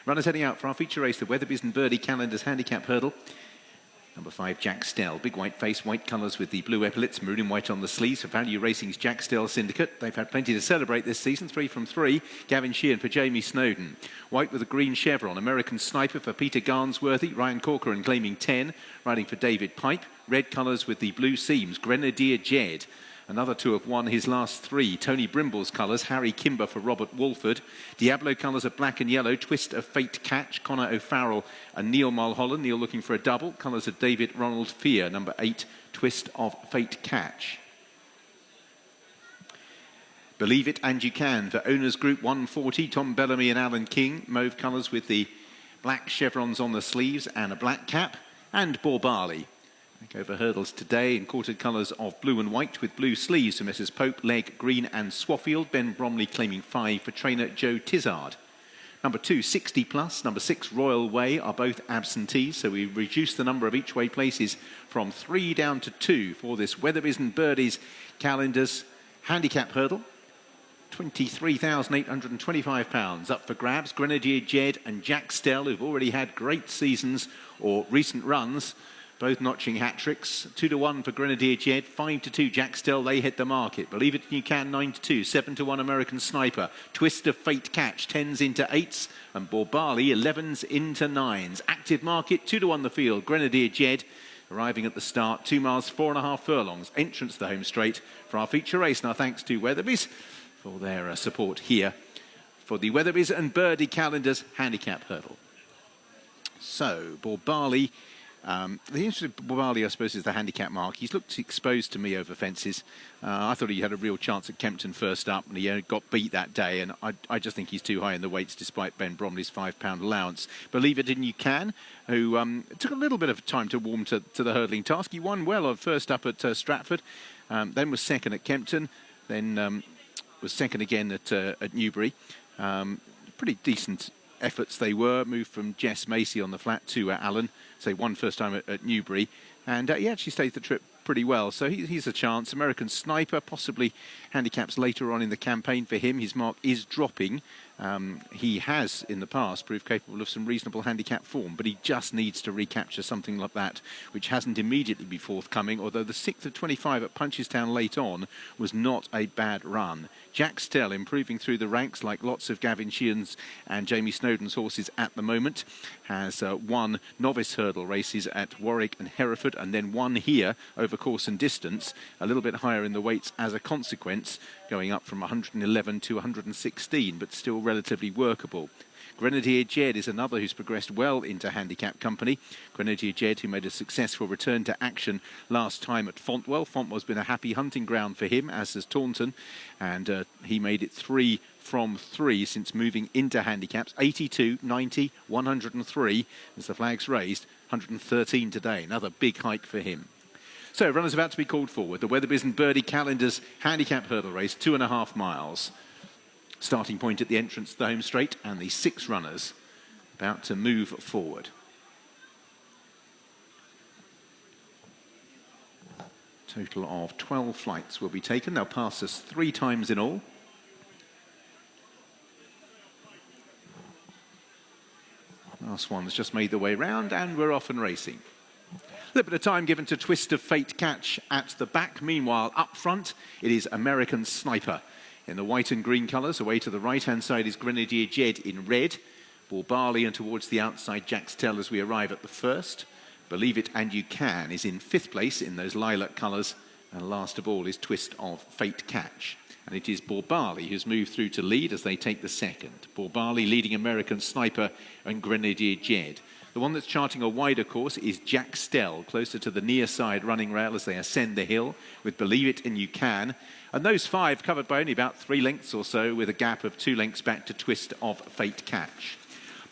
Runners heading out for our feature race, the Weatherbys and Birdie Calendars Handicap Hurdle. Number 5, Jack Stell. Big white face, white colours with the blue epaulets, maroon and white on the sleeves. For Value Racing's Jack Stell Syndicate. They've had plenty to celebrate this season. 3 from 3. Gavin Sheehan for Jamie Snowden. White with a green chevron. American Sniper for Peter Garnsworthy. Ryan Corcoran claiming 10. Riding for David Pipe. Red colours with the blue seams. Grenadier Jed. Another 2 have won his last 3. Tony Brimble's colours, Harry Kimber for Robert Walford. Diablo colours of black and yellow, Twist of Fate Catch, Connor O'Farrell and Neil Mulholland. Neil looking for a double. Colours of David Ronald Fear, number 8, Twist of Fate Catch. Believe It and You Can for Owners Group 140, Tom Bellamy and Alan King. Mauve colours with the black chevrons on the sleeves and a black cap. And Borbali. Over hurdles today in quartered colours of blue and white with blue sleeves for Messrs Pope, Legg, Green and Swaffield. Ben Bromley claiming 5 for trainer Joe Tizard. Number 2, 60 plus. Number 6, Royal Way are both absentees, so we reduce the number of each way places from 3 down to 2 for this Weatherbys and Birdies Calendars Handicap Hurdle. £23,825 up for grabs. Grenadier Jed and Jack Stell, who've already had great seasons or recent runs, both notching hat-tricks. 2-1 for Grenadier Jed, 5-2 Jack Stell, they hit the market. Believe It and You Can, 9-2, 7-1 American Sniper. Twist of Fate Catch, 10s into 8s, and Borbali, 11s into 9s. Active market, 2-1 the field. Grenadier Jed arriving at the start, 2 miles, 4.5 furlongs. Entrance to the home straight for our feature race. Now thanks to Weatherbys for their support here for the Weatherbys and Birdie Calendars Handicap Hurdle. So, Borbali. The interest of Borbali, I suppose, is the handicap mark. He's looked exposed to me over fences. I thought he had a real chance at Kempton first up, and he got beat that day. And I just think he's too high in the weights, despite Ben Bromley's £5 allowance. Believe It and You Can, who took a little bit of time to warm to the hurdling task. He won well on first up at Stratford, then was second at Kempton, then was second again at Newbury. Pretty decent efforts they were. Moved from Jess Macy on the flat to Allen. So won first time at Newbury. And he actually stayed the trip pretty well. So he's a chance. American Sniper, possibly handicaps later on in the campaign for him. His mark is dropping. He has, in the past, proved capable of some reasonable handicap form, but he just needs to recapture something like that, which hasn't immediately been forthcoming, although the 6th of 25 at Punchestown late on was not a bad run. Jack Stell improving through the ranks like lots of Gavin Sheehan's and Jamie Snowden's horses at the moment. Has won novice hurdle races at Warwick and Hereford, and then won here over course and distance, a little bit higher in the weights as a consequence, going up from 111 to 116, but still relatively workable. Grenadier Jed is another who's progressed well into handicap company. Grenadier Jed, who made a successful return to action last time at Fontwell. Fontwell's been a happy hunting ground for him, as has Taunton, and he made it 3 from 3 since moving into handicaps. 82, 90, 103 as the flag's raised. 113 today, another big hike for him. So, runners about to be called forward. The Weatherbys and Birdie Calendars Handicap Hurdle Race, 2.5 miles. Starting point at the entrance to the home straight, and the 6 runners about to move forward. Total of 12 flights will be taken. They'll pass us 3 times in all. Last one's just made the way round, and we're off and racing. A little bit of time given to Twist of Fate Catch at the back. Meanwhile, up front, it is American Sniper. In the white and green colours, away to the right-hand side is Grenadier Jed in red. Borbali, and towards the outside, Jack Stell as we arrive at the first. Believe It and You Can is in 5th place in those lilac colours. And last of all is Twist of Fate Catch. And it is Borbali who's moved through to lead as they take the second. Borbali leading American Sniper and Grenadier Jed. The one that's charting a wider course is Jack Stell, closer to the near side running rail as they ascend the hill with Believe It and You Can. And those 5 covered by only about 3 lengths or so, with a gap of 2 lengths back to Twist of Fate Catch.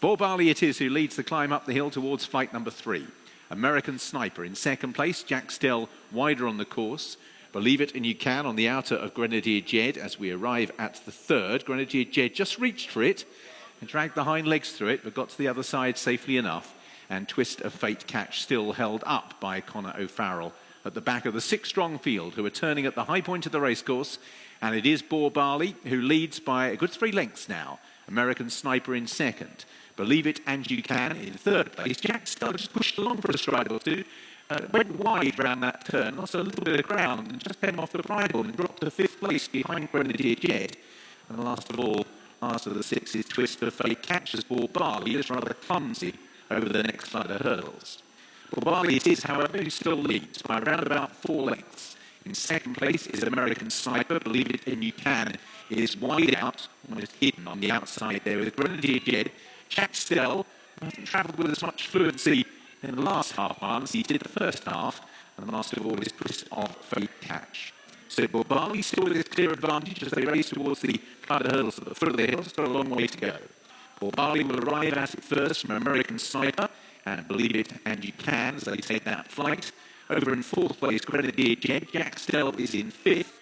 Borbali it is who leads the climb up the hill towards flight number 3. American Sniper in 2nd place, Jack Stell wider on the course. Believe It and You Can on the outer of Grenadier Jed as we arrive at the 3rd. Grenadier Jed just reached for it and dragged the hind legs through it, but got to the other side safely enough. And Twist of Fate Catch still held up by Connor O'Farrell at the back of the 6-strong field, who are turning at the high point of the racecourse. And it is Borbali who leads by a good 3 lengths now. American Sniper in 2nd. Believe It and You Can in third place. Jack Stell just pushed along for a stride or two. Went wide round that turn, lost a little bit of ground and just came off the bridle and dropped to fifth place behind Grenadier Jed. And last of all, last of the six is Twist of Fate catches Birdie. It's rather clumsy over the next flight of hurdles. Birdie it is, however, who still leads by around about 4 lengths. In second place is American Sniper, Believe It and You Can. It is wide out, almost hidden on the outside there with Grenadier Jed. Jack Stell hasn't travelled with as much fluency in the last half mile as he did the first half, and last of all is Twist of Fate catch. So Birdie still with his clear advantage as they race towards the flight of hurdles at the foot of the hill. It's got a long way to go. Birdie will arrive at it first from American Sniper and Believe It and You Can as they take that flight. Over in fourth place, Grenadier Jed. Jack Stell is in fifth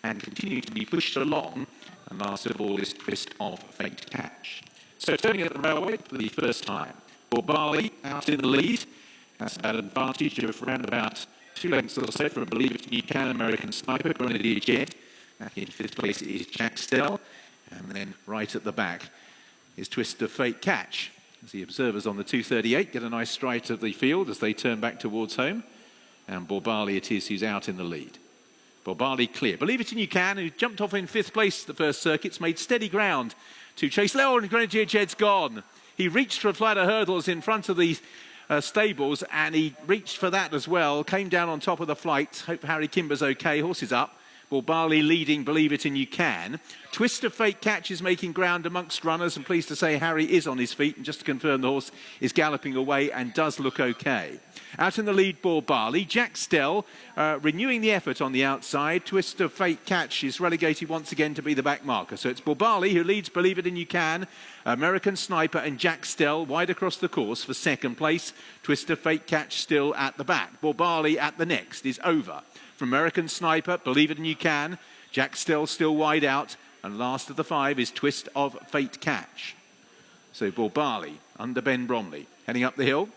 and continuing to be pushed along. And last of all is Twist of Fate catch. So turning at the railway for the first time. Birdie out in the lead. That's about an advantage of around about 2 lengths or so from Believe It and You Can, American Sniper, Grenadier Jed. Back in fifth place is Jack Stell. And then right at the back is Twist of Fate catch. As the observers on the 238 get a nice stride of the field as they turn back towards home. And Birdie it is who's out in the lead. Birdie clear. Believe It and You Can, who jumped off in fifth place the first circuits, made steady ground to chase. And Grenadier Jed's gone. He reached for a flight of hurdles in front of the stables, and he reached for that as well. Came down on top of the flight. Hope Harry Kimber's okay. Horses up. Birdie leading Believe It and You Can. Twist of Fate catch is making ground amongst runners, and pleased to say Harry is on his feet, and just to confirm the horse is galloping away and does look okay. Out in the lead, Birdie. Jack Stell renewing the effort on the outside. Twist of Fate catch is relegated once again to be the back marker. So it's Birdie who leads Believe It and You Can. American Sniper and Jack Stell wide across the course for second place. Twist of Fate catch still at the back. Birdie at the next is over. From American Sniper, Believe It and You Can. Jack Stell still wide out. And last of the 5 is Twist of Fate catch. So Birdie under Ben Bromley. Heading up the hill,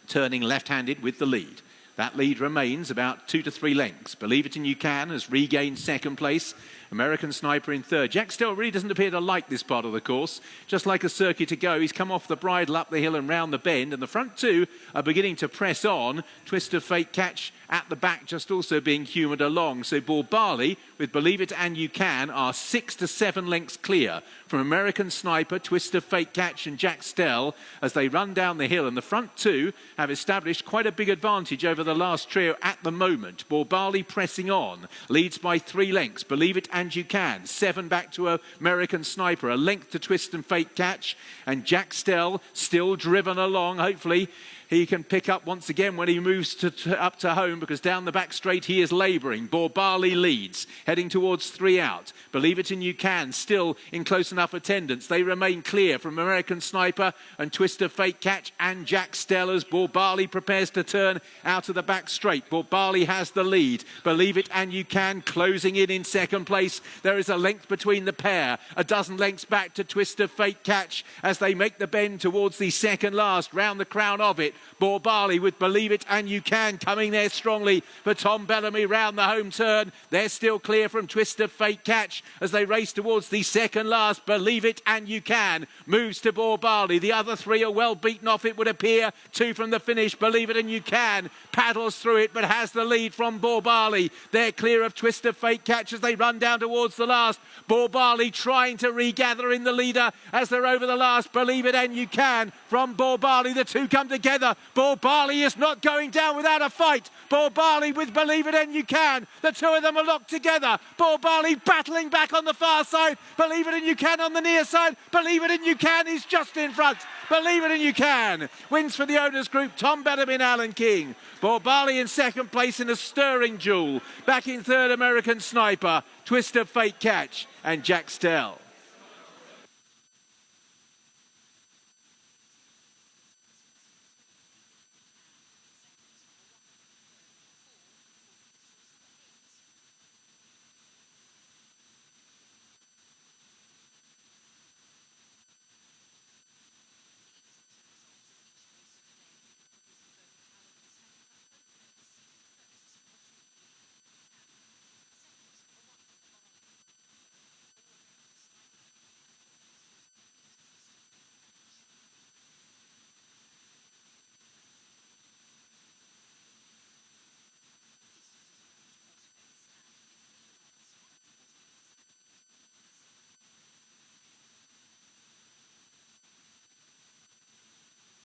turning left-handed with the lead. That lead remains about 2 to 3 lengths. Believe It and You Can has regained second place. American Sniper in third. Jack Stell really doesn't appear to like this part of the course. Just like a circuit to go, he's come off the bridle up the hill and round the bend, and the front two are beginning to press on. Twist of Fate catch at the back just also being humoured along. So Birdie with Believe It and You Can are 6 to 7 lengths clear from American Sniper, Twist of Fate catch and Jack Stell as they run down the hill, and the front two have established quite a big advantage over the last trio at the moment. Birdie pressing on, leads by 3 lengths. Believe It and You Can, 7 back to American Sniper, a length to Twist and Fate catch, and Jack Stell still driven along. Hopefully he can pick up once again when he moves up to home, because down the back straight he is labouring. Birdie leads, heading towards 3 out. Believe It and You Can still in close enough attendance. They remain clear from American Sniper and Twist of Fate catch and Jack Stell as Birdie prepares to turn out of the back straight. Birdie has the lead. Believe It and You Can closing in second place. There is a length between the pair. A dozen lengths back to Twist of Fate catch as they make the bend towards the second last, round the crown of it. Birdie with Believe It and You Can coming there strongly for Tom Bellamy round the home turn. They're still clear from Twist of Fate catch as they race towards the second last. Believe It and You Can moves to Birdie. The other 3 are well beaten off, it would appear. 2 from the finish. Believe It and You Can paddles through it but has the lead from Birdie. They're clear of Twist of Fate catch as they run down towards the last. Birdie trying to regather in the leader as they're over the last. Believe It and You Can from Birdie. The two come together. Birdie is not going down without a fight. Birdie with Believe It and You Can. The two of them are locked together. Birdie battling back on the far side. Believe It and You Can on the near side. Believe It and You Can is just in front. Believe It and You Can wins for the owners group, Tom Bellamy and Alan King. Birdie in second place in a stirring duel. Back in third, American Sniper, Twist of Fate catch and Jack Stell.